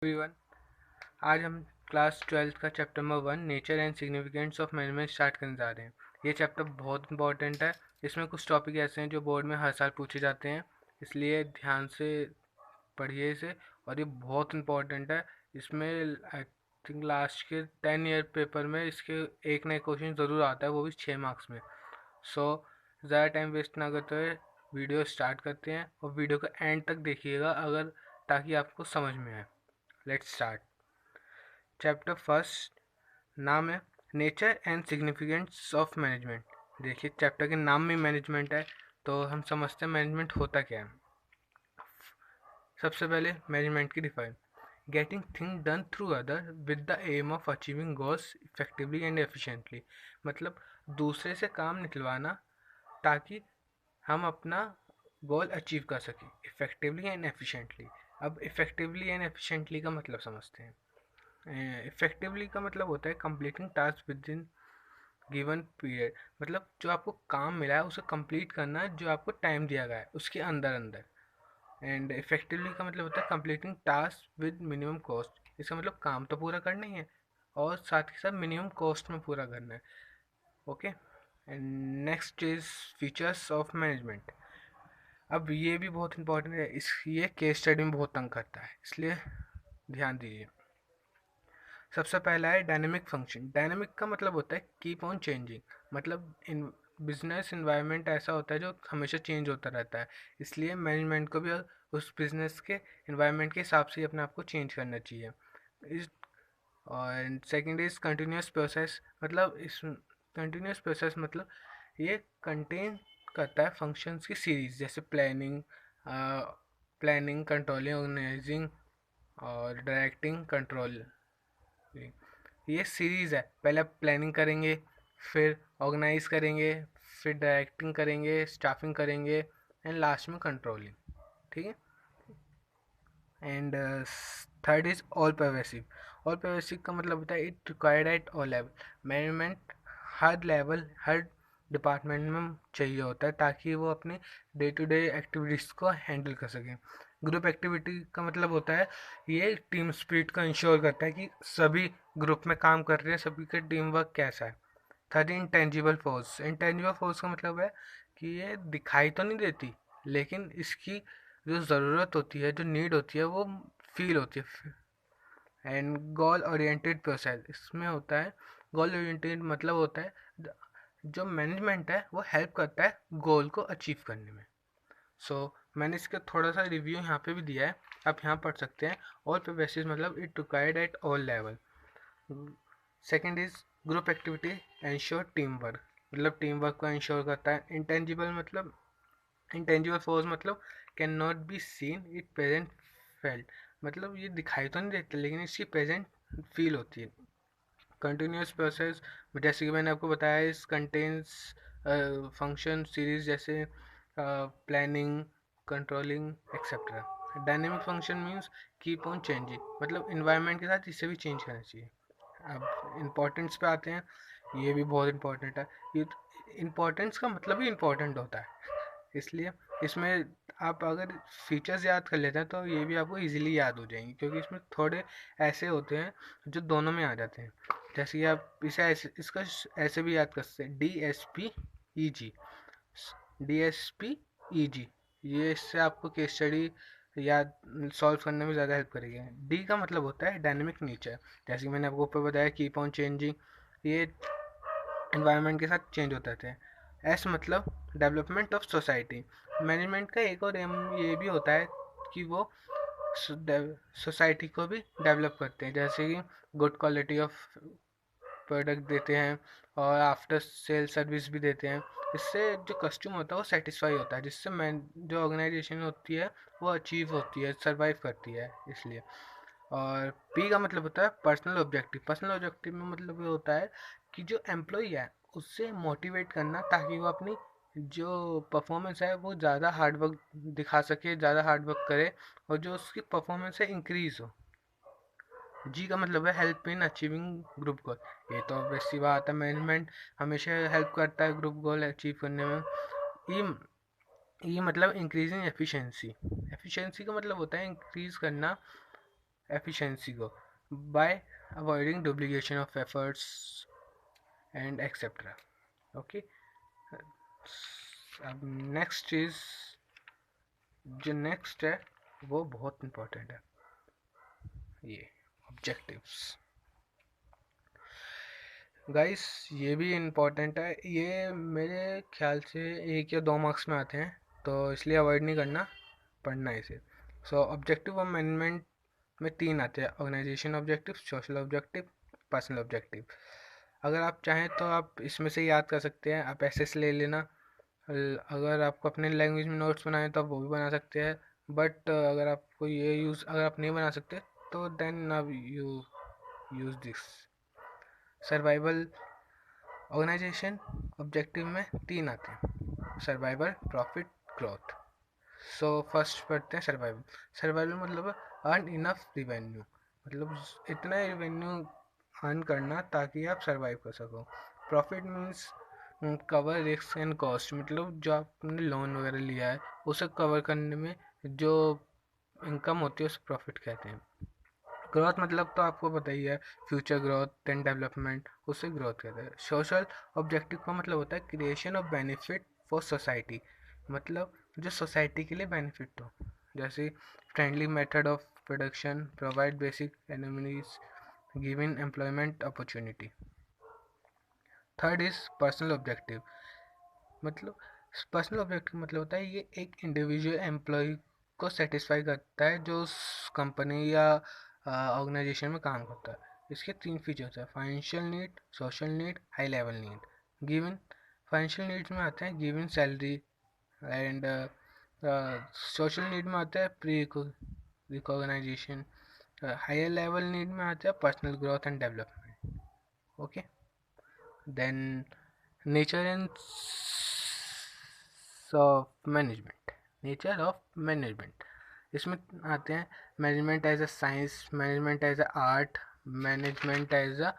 Everyone. आज हम class 12th का chapter number 1 nature and significance of management start करने जा रहे हैं। ये चैप्टर बहुत इंपॉर्टेंट है। इसमें कुछ टॉपिक ऐसे हैं जो बोर्ड में हर साल पूछे जाते हैं, इसलिए ध्यान से पढ़िए इसे। और ये बहुत इंपॉर्टेंट है। इसमें आई थिंक लास्ट के 10 ईयर पेपर में इसके एक नए क्वेश्चन ज़रूर आता है, वो भी 6 मार्क्स में। सो ज़्यादा टाइम वेस्ट ना करते हुए वीडियो स्टार्ट करते हैं और वीडियो का एंड तक देखिएगा अगर, ताकि आपको समझ में आए। Let's start. चैप्टर फर्स्ट नाम है nature and significance of management. देखिए, चैप्टर के नाम में मैनेजमेंट है, तो हम समझते हैं मैनेजमेंट होता क्या है। सबसे पहले मैनेजमेंट की define: getting thing done through other with the aim of achieving goals effectively and efficiently. मतलब दूसरे से काम निकलवाना ताकि हम अपना गोल अचीव कर सकें इफेक्टिवली एंड एफिशिएंटली। अब इफेक्टिवली एंड एफिशिएंटली का मतलब समझते हैं। इफेक्टिवली का मतलब होता है completing task with in given period. मतलब जो आपको काम मिला है उसे कंप्लीट करना है, जो आपको टाइम दिया गया है उसके अंदर अंदर। एंड इफेक्टिवली का मतलब होता है completing task with minimum cost. इसका मतलब काम तो पूरा करना ही है और साथ ही साथ मिनिमम कॉस्ट में पूरा करना है। Okay. And next is features of management. अब ये भी बहुत इंपॉर्टेंट है, इस ये केस स्टडी में बहुत तंग करता है, इसलिए ध्यान दीजिए। सबसे पहला है डायनेमिक फंक्शन। डायनेमिक का मतलब होता है कीप ऑन चेंजिंग। मतलब इन बिजनेस इन्वायरमेंट ऐसा होता है जो हमेशा चेंज होता रहता है, इसलिए मैनेजमेंट को भी उस बिजनेस के इन्वायरमेंट के हिसाब से अपने आप को चेंज करना चाहिए। इस और सेकेंड इज कंटिन्यूस प्रोसेस। मतलब इस कंटिन्यूस प्रोसेस मतलब ये कंटेन करता है फंक्शंस की सीरीज, जैसे प्लानिंग, कंट्रोलिंग, ऑर्गेनाइजिंग और डायरेक्टिंग, कंट्रोल। ये सीरीज़ है। पहले प्लानिंग करेंगे, फिर ऑर्गेनाइज करेंगे, फिर डायरेक्टिंग करेंगे, स्टाफिंग करेंगे एंड लास्ट में कंट्रोलिंग। ठीक है। And third is all pervasive. All pervasive का मतलब होता है it required at all level. Management her level, her department में चाहिए होता है ताकि वो अपने डे टू डे एक्टिविटीज़ को हैंडल कर सकें। ग्रुप एक्टिविटी का मतलब होता है ये टीम स्पिरिट को इंश्योर करता है कि सभी ग्रुप में काम कर रहे हैं, सभी का टीम वर्क कैसा है। Third, intangible force. Intangible force का मतलब है कि ये दिखाई तो नहीं देती, लेकिन इसकी जो ज़रूरत होती है, जो नीड होती है, वो फील होती है। एंड गोल ओरिएंटेड प्रोसेस, इसमें होता है गोल ओरिएंटेड मतलब होता है जो मैनेजमेंट है वो हेल्प करता है गोल को अचीव करने में। मैंने इसका थोड़ा सा रिव्यू यहाँ पे भी दिया है, आप यहाँ पढ़ सकते हैं। ऑल पे बेसिस मतलब it required at all level. Second is group activity ensure team work. मतलब टीम वर्क को इंश्योर करता है। इंटेंजिबल मतलब इंटेंजिबल फोर्स मतलब can not be seen it present felt. मतलब ये दिखाई तो नहीं देता लेकिन इसकी प्रेजेंट फील होती है। कंटिन्यूस प्रोसेस, जैसे कि मैंने आपको बताया, इस कंटेन्स फंक्शन सीरीज जैसे planning, controlling etcetera. Dynamic function means keep on changing. मतलब इन्वायरमेंट के साथ इसे भी चेंज करना चाहिए। अब इम्पोर्टेंस पे आते हैं, ये भी बहुत इंपॉर्टेंट है। ये इम्पोर्टेंस का मतलब ही इम्पोर्टेंट होता है, इसलिए इसमें आप अगर फीचर्स याद कर लेते हैं तो ये भी आपको इजीली याद हो जाएंगे, क्योंकि इसमें थोड़े ऐसे होते हैं जो दोनों में आ जाते हैं। जैसे कि आप इसे ऐसे, इसका ऐसे भी याद कर सकते हैं, DSP-EG। DSP-EG, ये इससे आपको केस स्टडी याद सॉल्व करने में ज़्यादा हेल्प करेगी। डी का मतलब होता है डायनेमिक नेचर। जैसे कि मैंने आपको ऊपर बताया कीप ऑन चेंजिंग, ये एनवायरनमेंट के साथ चेंज होते थे। एस मतलब डेवलपमेंट ऑफ सोसाइटी। मैनेजमेंट का एक और एम ये भी होता है कि वो सोसाइटी को भी डेवलप करते हैं, जैसे कि गुड क्वालिटी ऑफ प्रोडक्ट देते हैं और आफ्टर सेल सर्विस भी देते हैं। इससे जो कस्टमर होता है वो सेटिस्फाई होता है, जिससे मैं जो ऑर्गेनाइजेशन होती है वो अचीव होती है, सर्वाइव करती है, इसलिए। और पी का मतलब होता है पर्सनल ऑब्जेक्टिव। पर्सनल ऑब्जेक्टिव में मतलब ये होता है कि जो एम्प्लॉई है उससे मोटिवेट करना ताकि वो अपनी जो परफॉर्मेंस है वो ज़्यादा हार्डवर्क दिखा सके, ज़्यादा हार्डवर्क करे और जो उसकी परफॉर्मेंस है इंक्रीज़ हो। जी का मतलब है हेल्प इन अचीविंग ग्रुप गोल। ये तो वैसी बात है, मैनेजमेंट हमेशा हेल्प करता है ग्रुप गोल अचीव करने में। ई ई मतलब इंक्रीजिंग एफिशिएंसी। एफिशिएंसी का मतलब होता है इंक्रीज करना एफिशिएंसी को bye avoiding duplication of efforts and etcetera. Okay, अब नेक्स्ट चीज़ जो नेक्स्ट है वो बहुत इम्पोर्टेंट है, ये ऑब्जेक्टिव्स। गाइस ये भी इम्पोर्टेंट है, ये मेरे ख्याल से 1 या 2 मार्क्स में आते हैं, तो इसलिए अवॉइड नहीं करना, पढ़ना है इसे। सो ऑब्जेक्टिव ऑफ मैनेजमेंट में 3 आते हैं, organisation objective, social objective, personal objective. अगर आप चाहें तो आप इसमें से याद कर सकते हैं, आप एसएस ले लेना। अगर आपको अपने लैंग्वेज में नोट्स बनाए तो आप वो भी बना सकते हैं, बट अगर आपको ये यूज़ अगर आप नहीं बना सकते तो देन अब you use this. Survival organisation objective में 3 आते हैं, survival, profit, growth. So first पढ़ते हैं सर्वाइवल। सर्वाइवल मतलब अर्न इनफ रिवेन्यू, मतलब इतना रिवेन्यू अर्न करना ताकि आप सर्वाइव कर सको। Profit means cover risk and cost, मतलब जो आपने लोन वगैरह लिया है उसे कवर करने में जो इनकम होती है उसे प्रॉफिट कहते हैं। ग्रोथ मतलब तो आपको पता ही है, फ्यूचर ग्रोथ एंड डेवलपमेंट, उसे ग्रोथ कहते हैं। सोशल ऑब्जेक्टिव का मतलब होता है creation of benefit for society, मतलब जो सोसाइटी के लिए बेनिफिट हो, जैसे friendly method of production, provide basic amenities, giving employment opportunity. Third is personal objective, मतलब पर्सनल ऑब्जेक्टिव मतलब होता है ये एक इंडिविजुअल एम्प्लॉय को सेटिस्फाई करता है जो उस कंपनी या ऑर्गेनाइजेशन में काम करता है। इसके 3 फीचर्स हैं, financial need, social need, high level need. Given financial needs में आते हैं given salary and social need में आता है pre recognition, higher level need में आता है personal growth and development. Okay, then nature and of management. Nature of management इसमें आते हैं management as a science, management as a art, management as a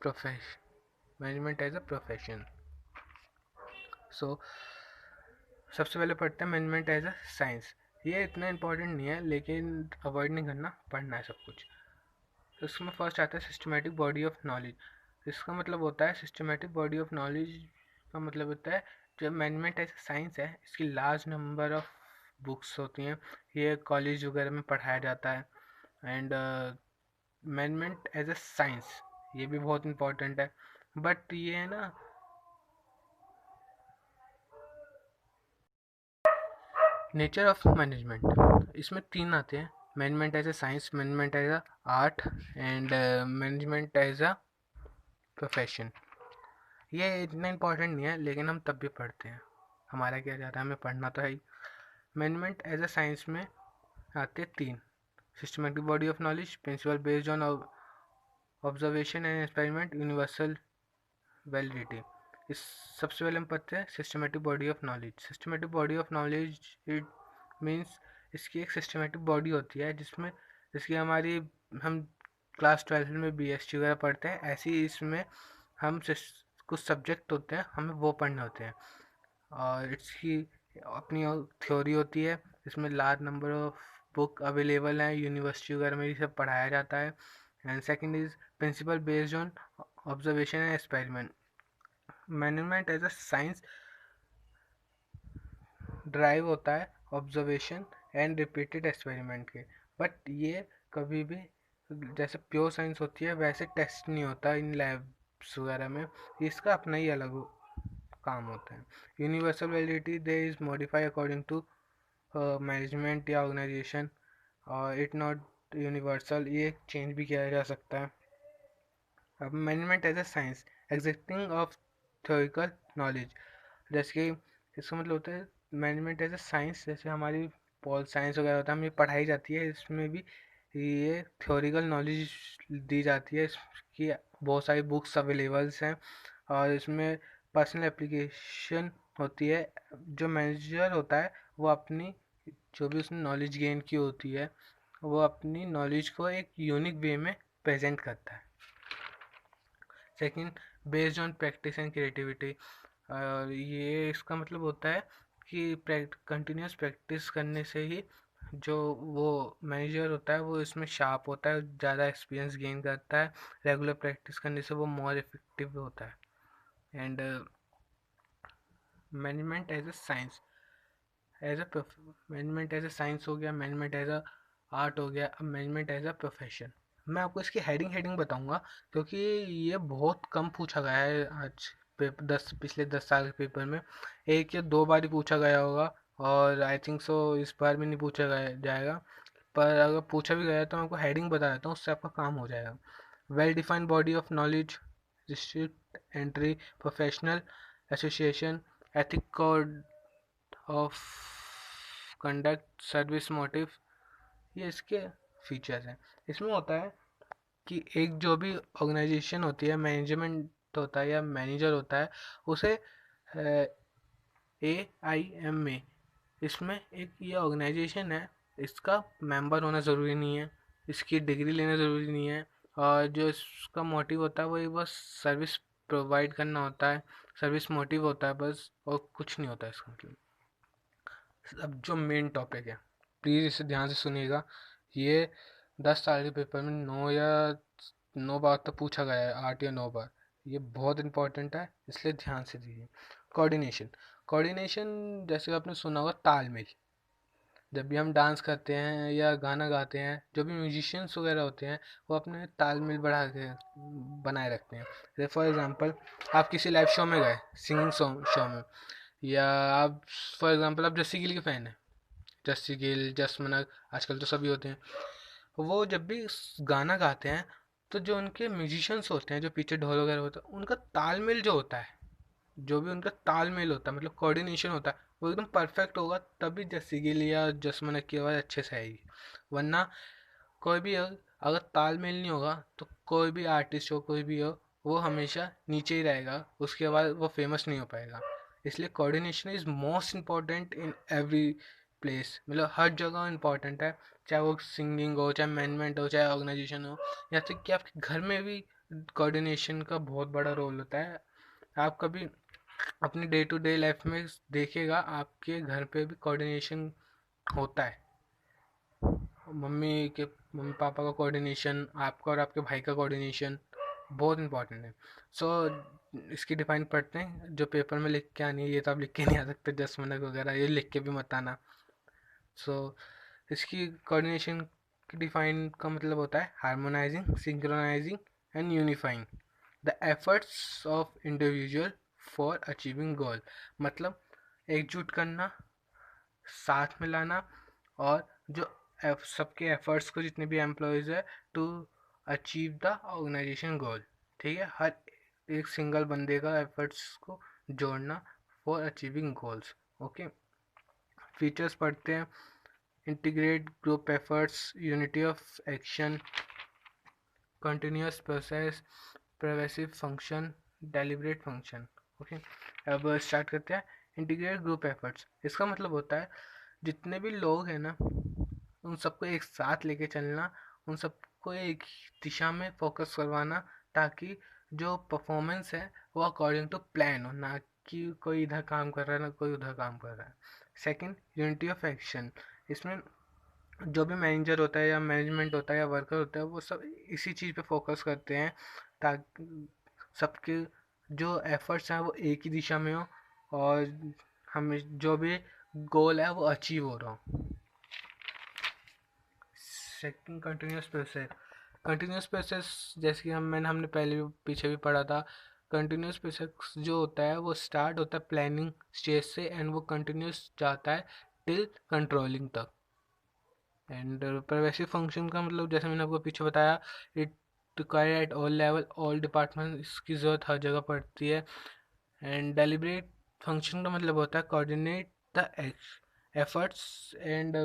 profession, management as a profession. So सबसे पहले पढ़ते हैं मैनेजमेंट एज अ साइंस। ये इतना important नहीं है लेकिन अवॉइड नहीं करना, पढ़ना है सब कुछ। तो इसमें फर्स्ट आता है सिस्टमेटिक बॉडी ऑफ नॉलेज। इसका मतलब होता है सिस्टमेटिक बॉडी ऑफ नॉलेज का मतलब होता है जब मैनेजमेंट एज साइंस है, इसकी लार्ज नंबर ऑफ बुक्स होती हैं, ये कॉलेज वगैरह में पढ़ाया जाता है। And management as a science ये भी बहुत इम्पोर्टेंट है, बट ये है ना नेचर ऑफ मैनेजमेंट, इसमें 3 आते हैं, management as a science, management as a art and management as a profession. ये इतना इम्पोर्टेंट नहीं है लेकिन हम तब भी पढ़ते हैं, हमारा क्या जाता है, हमें पढ़ना तो है ही। मैनेजमेंट एज अ साइंस में आते 3, systematic body of knowledge, principal based on observation and experiment, universal validity. इस सबसे पहले हम पढ़ते हैं systematic body of knowledge. Systematic body of knowledge it means इसकी एक सिस्टमेटिक बॉडी होती है जिसमें जिसकी हमारी हम क्लास 12 में BSc वगैरह पढ़ते हैं, ऐसे ही इसमें हम कुछ सब्जेक्ट होते हैं हमें वो पढ़ने होते हैं, और इसकी अपनी थ्योरी होती है, इसमें large number of book available हैं, यूनिवर्सिटी वगैरह में ये सब पढ़ाया जाता है। And second is principle based on observation and experiment. Management as a science drive होता है ऑब्जर्वेशन एंड रिपीटेड एक्सपेरिमेंट के, बट ये कभी भी जैसे प्योर साइंस होती है वैसे टेस्ट नहीं होता इन लैब्स वगैरह में, इसका अपना ही अलग काम होता है। Universal validity they is modify according to management या ऑर्गेनाइजेशन, और इट नॉट यूनिवर्सल, ये चेंज भी किया जा सकता है। अब management as a science existing of theoretical knowledge, जैसे कि इसका मतलब होता है मैनेजमेंट एज ए साइंस, जैसे हमारी पॉल साइंस वगैरह होता है हमें पढ़ाई जाती है, इसमें भी ये थ्योरिकल नॉलेज दी जाती है, इसकी बहुत सारी बुक्स अवेलेबल्स हैं, और इसमें पर्सनल एप्लीकेशन होती है। जो मैनेजर होता है वो अपनी जो भी उसने नॉलेज गेन की होती है वो अपनी नॉलेज को एक यूनिक वे में प्रेजेंट करता है। Second, based on practice and creativity, ये इसका मतलब होता है कि कंटिन्यूस प्रैक्टिस करने से ही जो वो मैनेजर होता है वो इसमें शार्प होता है, ज़्यादा एक्सपीरियंस गेन करता है, रेगुलर प्रैक्टिस करने से वो मोर इफेक्टिव होता है। And management as a science, as a management as a science हो गया, मैनेजमेंट एज अ आर्ट हो गया, अब मैनेजमेंट एज अ प्रोफेशन। मैं आपको इसकी हेडिंग हेडिंग बताऊंगा, क्योंकि ये बहुत कम पूछा गया है आज पेपर, पिछले 10 साल के पेपर में एक या दो बार ही पूछा गया होगा, और आई थिंक सो इस बार भी नहीं पूछा गया जाएगा। पर अगर पूछा भी गया तो मैं आपको हेडिंग बता देता हूँ, उससे आपका काम हो जाएगा। Well defined body of knowledge, district entry, professional association, ethic code of conduct, service motive, ये इसके फीचर्स हैं। इसमें होता है कि एक जो भी ऑर्गेनाइजेशन होती है, मैनेजमेंट होता है या मैनेजर होता है, उसे AIM में, इसमें एक ये ऑर्गेनाइजेशन है, इसका मेंबर होना ज़रूरी नहीं है, इसकी डिग्री लेना ज़रूरी नहीं है, और जो इसका मोटिव होता है वो एक बस सर्विस प्रोवाइड करना होता है, सर्विस मोटिव होता है बस, और कुछ नहीं होता इसका मतलब। अब जो मेन टॉपिक है, प्लीज़ इसे ध्यान से सुनिएगा। ये 10 साल के पेपर में 9 बार तो पूछा गया है, 8 या 9 बार। ये बहुत इंपॉर्टेंट है, इसलिए ध्यान से दीजिए। कोऑर्डिनेशन, कोऑर्डिनेशन जैसे आपने सुना होगा तालमेल। जब भी हम डांस करते हैं या गाना गाते हैं, जो भी म्यूजिशियंस वगैरह होते हैं, वो अपने तालमेल बढ़ा के बनाए रखते हैं। जैसे फॉर एग्जांपल, आप किसी लाइव शो में गए, सिंगिंग शो शो में, या आप फॉर एग्जांपल आप जस्सी गिल के फ़ैन हैं, जस्सी गिल, जस मनक, आजकल तो सभी होते हैं। वो जब भी गाना गाते हैं, तो जो उनके म्यूजिशियंस होते हैं, जो पीछे ढोल वगैरह होता है, उनका तालमेल जो होता है, जो भी उनका तालमेल होता है, मतलब कोऑर्डिनेशन होता है, वो एकदम परफेक्ट होगा, तभी जस्सी गिल या जस मनक की आवाज़ अच्छे से आएगी। वरना कोई भी अगर तालमेल नहीं होगा, तो कोई भी आर्टिस्ट हो, कोई भी हो, वो हमेशा नीचे ही रहेगा, उसके बाद वो फेमस नहीं हो पाएगा। इसलिए coordination is most important in every place, मतलब हर जगह इम्पॉर्टेंट है। चाहे वो सिंगिंग हो, चाहे मैनेजमेंट हो, चाहे ऑर्गेनाइजेशन हो, या फिर कि आपके घर में भी कोऑर्डिनेशन का बहुत बड़ा रोल होता है। आप कभी अपनी डे टू डे लाइफ में देखिएगा, आपके घर पे भी कोऑर्डिनेशन होता है। मम्मी पापा का कोऑर्डिनेशन, आपका और आपके भाई का कोऑर्डिनेशन बहुत इंपॉर्टेंट है। सो इसकी डिफाइन पढ़ते हैं, जो पेपर में लिख के आनी है, ये तो आप लिख के नहीं आ सकते, 10 मिनट वगैरह ये लिख के भी मत आना। सो इसकी कोऑर्डिनेशन की डिफाइन का मतलब होता है harmonising, synchronising and unifying the efforts of individual for achieving goal. मतलब एकजुट करना, साथ में लाना, और जो सबके एफर्ट्स को, जितने भी एम्प्लॉयज़ है, टू अचीव द ऑर्गेनाइजेशन गोल। ठीक है, हर एक सिंगल बंदे का एफर्ट्स को जोड़ना for achieving goals. Okay, features पढ़ते हैं। Integrate group efforts, unity of action, continuous process, pervasive function, deliberate function. Okay, अब स्टार्ट करते हैं। इंटीग्रेट ग्रुप एफर्ट्स, इसका मतलब होता है जितने भी लोग हैं ना, उन सबको एक साथ लेके चलना, उन सबको एक दिशा में फोकस करवाना, ताकि जो परफॉर्मेंस है वो अकॉर्डिंग टू प्लान हो, ना कि कोई इधर काम कर रहा है ना कोई उधर काम कर रहा है। सेकंड, यूनिटी ऑफ एक्शन, इसमें जो भी मैनेजर होता है या मैनेजमेंट होता है या वर्कर होता है, वो सब इसी चीज़ पे फोकस करते हैं, ताकि सबके जो एफर्ट्स हैं वो एक ही दिशा में हो, और हमें जो भी गोल है वो अचीव हो रहा हो। Second, continuous process. Continuous process जैसे कि हमने पहले भी पीछे भी पढ़ा था। कंटिन्यूस प्रोसेस जो होता है वो स्टार्ट होता है प्लानिंग स्टेज से, एंड वो कंटिन्यूस जाता है टिल कंट्रोलिंग तक। एंड परवेसिव फंक्शन का मतलब जैसे मैंने आपको पीछे बताया, it require at all level, all department, इसकी ज़रूरत हर जगह पड़ती है। एंड डेलिब्रेट फंक्शन का मतलब होता है coordinate the efforts and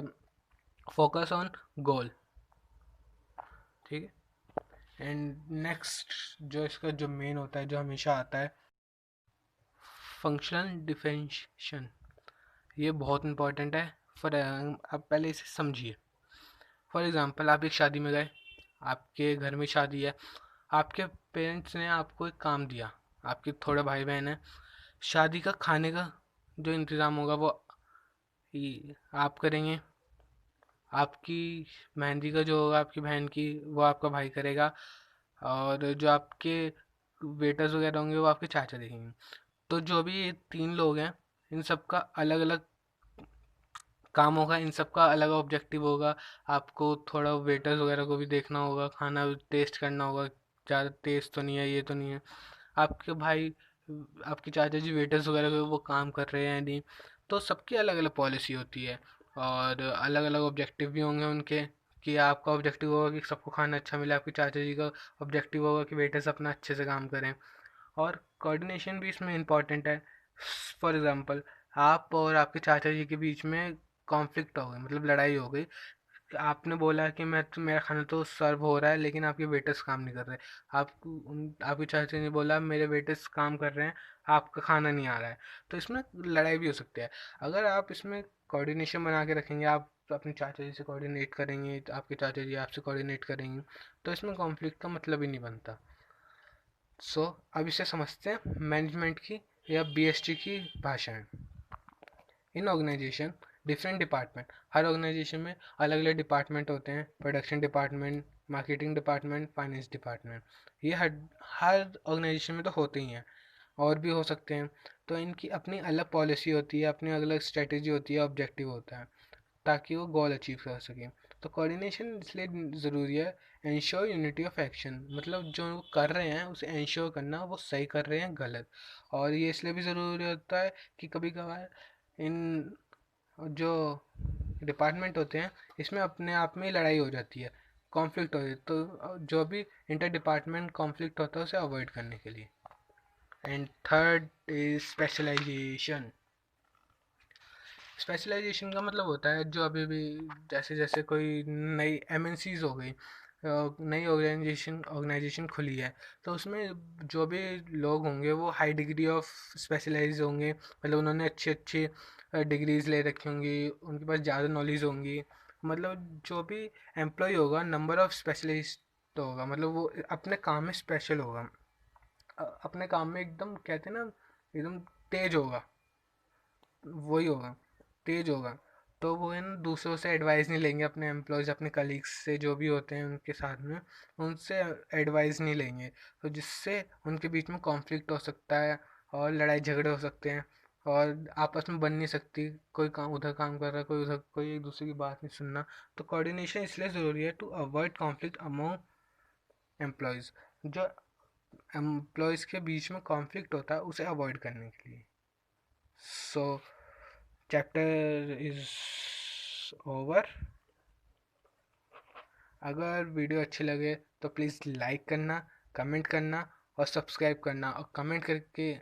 focus on goal. ठीक है, एंड नेक्स्ट जो इसका जो मेन होता है, जो हमेशा आता है, फंक्शनल डिफरेंशिएशन। ये बहुत इंपॉर्टेंट है। फॉर आप पहले इसे समझिए। फॉर एग्जांपल, आप एक शादी में गए, आपके घर में शादी है, आपके पेरेंट्स ने आपको एक काम दिया, आपके थोड़े भाई बहन हैं, शादी का खाने का जो इंतज़ाम होगा वो आप करेंगे। आपकी मेहंदी का जो होगा आपकी बहन की, वो आपका भाई करेगा, और जो आपके वेटर्स वगैरह होंगे वो आपके चाचा देखेंगे। तो जो भी ये 3 लोग हैं, इन सबका अलग अलग काम होगा, इन सबका अलग ऑब्जेक्टिव होगा। आपको थोड़ा वेटर्स वगैरह को भी देखना होगा, खाना टेस्ट करना होगा, ज़्यादा टेस्ट तो नहीं है, ये तो नहीं है। आपके भाई, आपके चाचा जी वेटर्स वगैरह को वो काम कर रहे हैं नहीं। तो सबकी अलग अलग पॉलिसी होती है, और अलग अलग ऑब्जेक्टिव भी होंगे उनके, कि आपका ऑब्जेक्टिव होगा कि सबको खाना अच्छा मिले, आपके चाचा जी का ऑब्जेक्टिव होगा कि वेटर्स अपना अच्छे से काम करें। और कोऑर्डिनेशन भी इसमें इम्पॉर्टेंट है। फॉर एग्जांपल, आप और आपके चाचा जी के बीच में कॉन्फ्लिक्ट हो गई, मतलब लड़ाई हो गई। आपने बोला कि मैं तो, मेरा खाना तो सर्व हो रहा है, लेकिन आपके वेटर्स काम नहीं कर रहे। आपके चाचा ने बोला मेरे वेटर्स काम कर रहे हैं, आपका खाना नहीं आ रहा है। तो इसमें लड़ाई भी हो सकती है। अगर आप इसमें कोऑर्डिनेशन बना के रखेंगे, आप अपने चाचा जी से कोऑर्डिनेट करेंगे, तो आपके चाचा जी आपसे कोऑर्डिनेट करेंगे, तो इसमें कॉन्फ्लिक्ट का मतलब ही नहीं बनता। अब इसे समझते हैं मैनेजमेंट की या बीएसटी की भाषा में। इन ऑर्गेनाइजेशन डिफरेंट डिपार्टमेंट, हर ऑर्गेनाइजेशन में अलग अलग डिपार्टमेंट होते हैं। Production department, marketing department, finance department. ये हर हर ऑर्गेनाइजेशन में तो होते ही हैं, और भी हो सकते हैं। तो इनकी अपनी अलग पॉलिसी होती है, अपनी अलग स्ट्रेटेजी होती है, ऑब्जेक्टिव होता है, ताकि वो गोल अचीव कर सकें। तो कोऑर्डिनेशन इसलिए ज़रूरी है, इंश्योर यूनिटी ऑफ एक्शन, मतलब जो वो कर रहे हैं उसे इंश्योर करना वो सही कर रहे हैं गलत। और ये इसलिए भी ज़रूरी होता है कि कभी कभार इन जो डिपार्टमेंट होते हैं, इसमें अपने आप में ही लड़ाई हो जाती है, कॉन्फ्लिक्ट हो जाती है। तो जो भी इंटर डिपार्टमेंट कॉन्फ्लिक्ट होता है उसे अवॉइड करने के लिए। And third is specialization. Specialization का मतलब होता है जो अभी भी, जैसे जैसे कोई नई एमएनसीज हो गई, नई ऑर्गेनाइजेशन ऑर्गेनाइजेशन खुली है, तो उसमें जो भी लोग होंगे वो हाई डिग्री ऑफ स्पेशलाइज होंगे, मतलब उन्होंने अच्छी अच्छी डिग्रीज ले रखी होंगी, उनके पास ज़्यादा नॉलेज होंगी। मतलब जो भी एम्प्लॉय होगा, नंबर ऑफ स्पेशलिस्ट होगा, मतलब वो अपने काम में स्पेशल होगा, अपने काम में एकदम कहते हैं ना, एकदम तेज होगा, वही होगा, तेज होगा। तो वो इन दूसरों से एडवाइस नहीं लेंगे, अपने एम्प्लॉयज़, अपने कलीग्स से जो भी होते हैं उनके साथ में, उनसे एडवाइस नहीं लेंगे। तो जिससे उनके बीच में कॉन्फ्लिक्ट हो सकता है, और लड़ाई झगड़े हो सकते हैं, और आपस में बन नहीं सकती। कोई काम उधर काम कर रहा है, कोई उधर, कोई एक दूसरे की बात नहीं सुनना। तो कोऑर्डिनेशन इसलिए ज़रूरी है to avoid conflict among employees. जो एम्प्लॉयज़ के बीच में कॉन्फ्लिक्ट होता है उसे अवॉइड करने के लिए। सो चैप्टर इज ओवर। अगर वीडियो अच्छी लगे तो प्लीज़ लाइक करना, कमेंट करना और सब्सक्राइब करना, और कमेंट करके